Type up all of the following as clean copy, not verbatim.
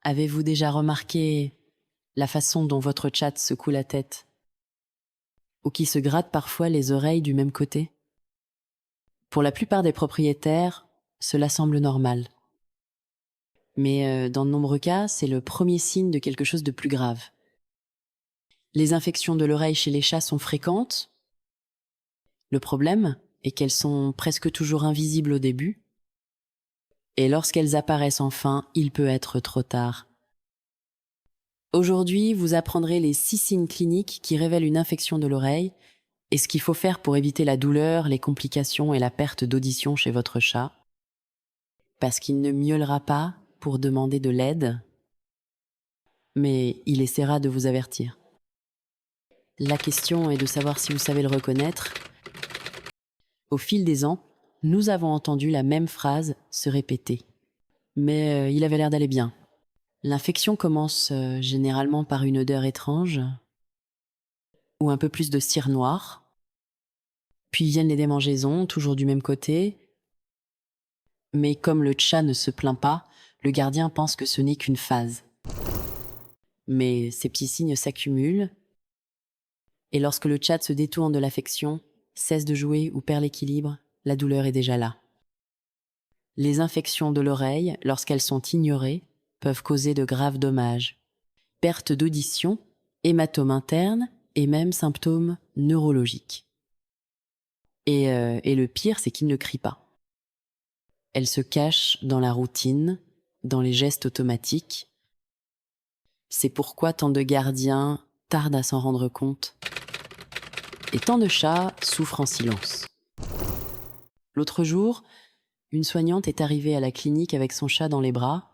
Avez-vous déjà remarqué la façon dont votre chat secoue la tête ou qui se gratte parfois les oreilles du même côté? Pour la plupart des propriétaires, cela semble normal. Mais dans de nombreux cas, c'est le premier signe de quelque chose de plus grave. Les infections de l'oreille chez les chats sont fréquentes. Le problème est qu'elles sont presque toujours invisibles au début. Et lorsqu'elles apparaissent enfin, il peut être trop tard. Aujourd'hui, vous apprendrez les 6 signes cliniques qui révèlent une infection de l'oreille et ce qu'il faut faire pour éviter la douleur, les complications et la perte d'audition chez votre chat. Parce qu'il ne miaulera pas pour demander de l'aide, mais il essaiera de vous avertir. La question est de savoir si vous savez le reconnaître. Au fil des ans, nous avons entendu la même phrase se répéter. Mais il avait l'air d'aller bien. L'infection commence généralement par une odeur étrange ou un peu plus de cire noire. Puis viennent les démangeaisons, toujours du même côté. Mais comme le chat ne se plaint pas, le gardien pense que ce n'est qu'une phase. Mais ces petits signes s'accumulent. Et lorsque le chat se détourne de l'affection, cesse de jouer ou perd l'équilibre, la douleur est déjà là. Les infections de l'oreille, lorsqu'elles sont ignorées, peuvent causer de graves dommages. Perte d'audition, hématome interne et même symptômes neurologiques. Et le pire, c'est qu'il ne crie pas. Elle se cache dans la routine, dans les gestes automatiques. C'est pourquoi tant de gardiens tardent à s'en rendre compte. Et tant de chats souffrent en silence. L'autre jour, une soignante est arrivée à la clinique avec son chat dans les bras.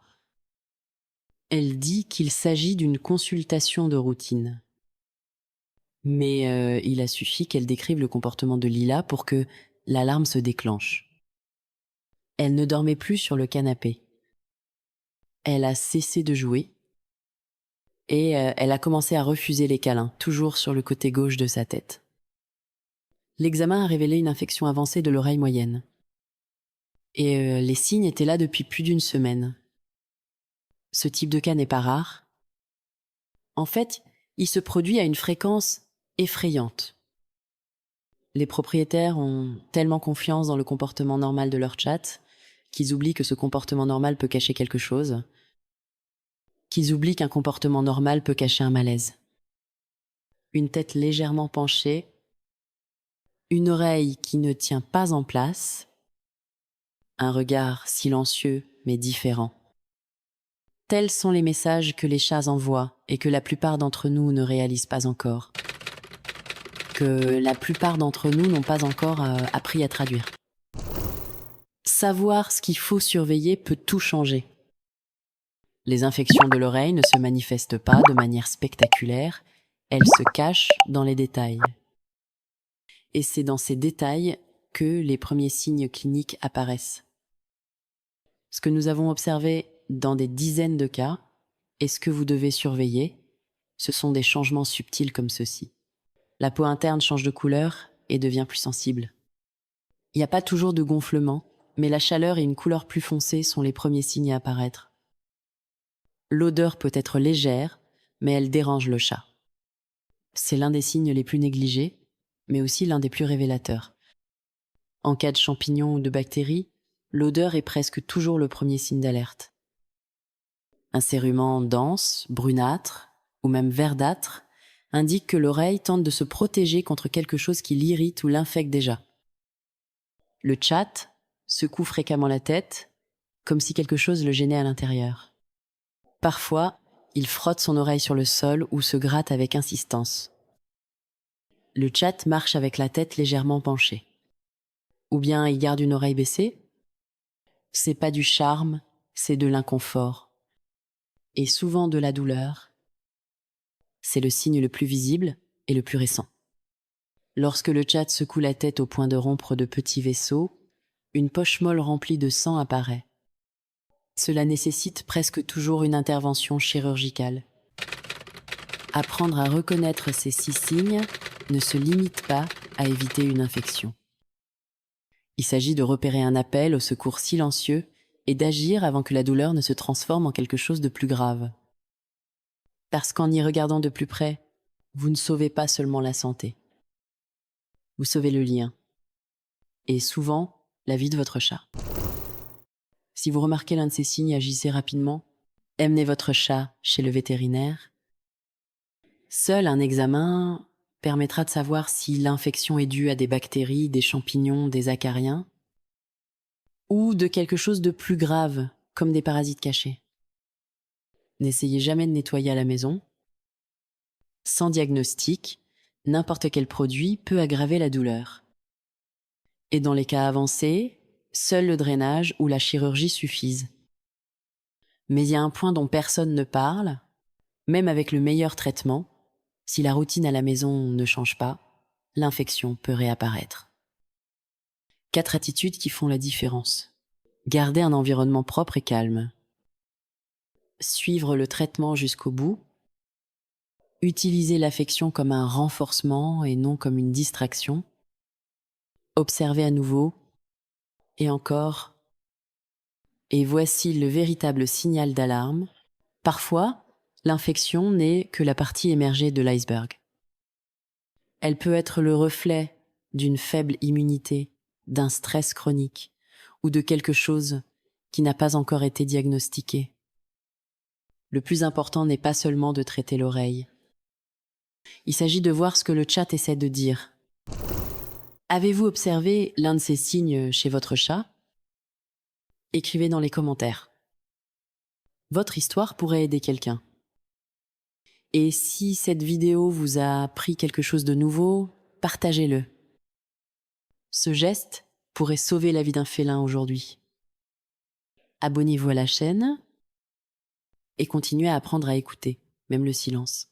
Elle dit qu'il s'agit d'une consultation de routine. Mais il a suffi qu'elle décrive le comportement de Lila pour que l'alarme se déclenche. Elle ne dormait plus sur le canapé. Elle a cessé de jouer et elle a commencé à refuser les câlins, toujours sur le côté gauche de sa tête. L'examen a révélé une infection avancée de l'oreille moyenne. Et les signes étaient là depuis plus d'1 semaine. Ce type de cas n'est pas rare. En fait, il se produit à une fréquence effrayante. Les propriétaires ont tellement confiance dans le comportement normal de leur chat qu'ils oublient que ce comportement normal peut cacher quelque chose, qu'ils oublient qu'un comportement normal peut cacher un malaise. Une tête légèrement penchée, une oreille qui ne tient pas en place, un regard silencieux mais différent. Tels sont les messages que les chats envoient et que la plupart d'entre nous ne réalisent pas encore. Que la plupart d'entre nous n'ont pas encore appris à traduire. Savoir ce qu'il faut surveiller peut tout changer. Les infections de l'oreille ne se manifestent pas de manière spectaculaire, elles se cachent dans les détails. Et c'est dans ces détails que les premiers signes cliniques apparaissent. Ce que nous avons observé dans des dizaines de cas, et ce que vous devez surveiller, ce sont des changements subtils comme ceci. La peau interne change de couleur et devient plus sensible. Il n'y a pas toujours de gonflement, mais la chaleur et une couleur plus foncée sont les premiers signes à apparaître. L'odeur peut être légère, mais elle dérange le chat. C'est l'un des signes les plus négligés, mais aussi l'un des plus révélateurs. En cas de champignons ou de bactéries, l'odeur est presque toujours le premier signe d'alerte. Un cérumen dense, brunâtre ou même verdâtre indique que l'oreille tente de se protéger contre quelque chose qui l'irrite ou l'infecte déjà. Le chat secoue fréquemment la tête, comme si quelque chose le gênait à l'intérieur. Parfois, il frotte son oreille sur le sol ou se gratte avec insistance. Le chat marche avec la tête légèrement penchée. Ou bien il garde une oreille baissée. C'est pas du charme, c'est de l'inconfort. Et souvent de la douleur. C'est le signe le plus visible et le plus récent. Lorsque le chat secoue la tête au point de rompre de petits vaisseaux, une poche molle remplie de sang apparaît. Cela nécessite presque toujours une intervention chirurgicale. Apprendre à reconnaître ces 6 signes ne se limite pas à éviter une infection. Il s'agit de repérer un appel au secours silencieux et d'agir avant que la douleur ne se transforme en quelque chose de plus grave. Parce qu'en y regardant de plus près, vous ne sauvez pas seulement la santé. Vous sauvez le lien. Et souvent, la vie de votre chat. Si vous remarquez l'un de ces signes, agissez rapidement. Emmenez votre chat chez le vétérinaire. Seul un examen permettra de savoir si l'infection est due à des bactéries, des champignons, des acariens, ou de quelque chose de plus grave, comme des parasites cachés. N'essayez jamais de nettoyer à la maison. Sans diagnostic, n'importe quel produit peut aggraver la douleur. Et dans les cas avancés, seul le drainage ou la chirurgie suffisent. Mais il y a un point dont personne ne parle, même avec le meilleur traitement, si la routine à la maison ne change pas, l'infection peut réapparaître. 4 attitudes qui font la différence. Garder un environnement propre et calme. Suivre le traitement jusqu'au bout. Utiliser l'affection comme un renforcement et non comme une distraction. Observer à nouveau. Et encore. Et voici le véritable signal d'alarme. Parfois, l'infection n'est que la partie émergée de l'iceberg. Elle peut être le reflet d'une faible immunité, d'un stress chronique ou de quelque chose qui n'a pas encore été diagnostiqué. Le plus important n'est pas seulement de traiter l'oreille. Il s'agit de voir ce que le chat essaie de dire. Avez-vous observé l'un de ces signes chez votre chat? Écrivez dans les commentaires. Votre histoire pourrait aider quelqu'un. Et si cette vidéo vous a appris quelque chose de nouveau, partagez-le. Ce geste pourrait sauver la vie d'un félin aujourd'hui. Abonnez-vous à la chaîne et continuez à apprendre à écouter, même le silence.